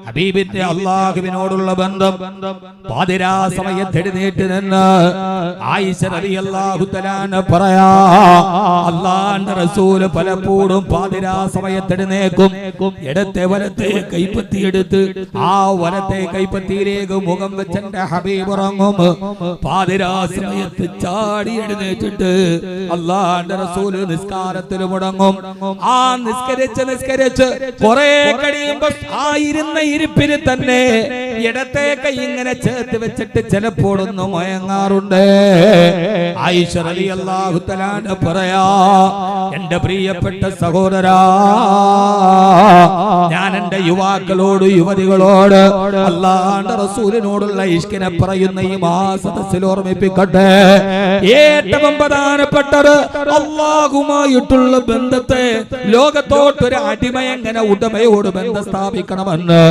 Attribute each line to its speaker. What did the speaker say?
Speaker 1: ഹബീബിന്റെ അല്ലാഹുവിനോടുള്ള ബന്ധം പാതിരാ സമയത്ത് എഴുന്നേറ്റ് നിന്ന് ആയിഷ റളിയല്ലാഹു തആല പറയാ, അല്ലാഹുവിന്റെ റസൂൽ പലപ്പോഴും പാതിരാ സമയത്ത് എഴുന്നേക്കും. ഇടത്തെ വലത്തെ കൈപ്പത്തി എടുത്ത് ആ വലത്തെ കൈപ്പത്തിയിലേക്ക് മുഖം വെച്ചെന്റെ ഹബീബ് ഇറങ്ങും. പാതിരാ സമയത്ത് ചാടി എഴുന്നേറ്റിട്ട് അല്ലാഹുവിന്റെ റസൂൽ നിസ്കാരത്തിൽ മുടങ്ങും. ആ നിസ്കരിച്ച് കുറെ കഴിയുമ്പോൾ ആയിരുന്ന ഇരിപ്പിന് തന്നെ ഇടത്തെ കൈ ഇങ്ങനെ ചേർത്ത് വെച്ചിട്ട് ചിലപ്പോഴൊന്ന് മയങ്ങാറുണ്ട്. ആയിഷ റളിയല്ലാഹു തആല പറയാ, എന്റെ പ്രിയപ്പെട്ട സഹോദരാ, ഞാൻ എന്റെ യുവാക്കളോട് യുവതികളോട് അല്ലാഹുവിന്റെ റസൂലിനോടുള്ള ഇഷ്കിനെ പറയുന്ന ഈ മാസത്തിൽ ഓർമ്മിപ്പിക്കട്ടെ. ഏറ്റവും പ്രധാനപ്പെട്ടത് അല്ലാഹുമായിട്ടുള്ള ബന്ധത്തെ ലോകത്തോട്ടൊരു അടിമ എങ്ങനെ ഉടമയോട് ബന്ധം സ്ഥാപിക്കണമെന്ന്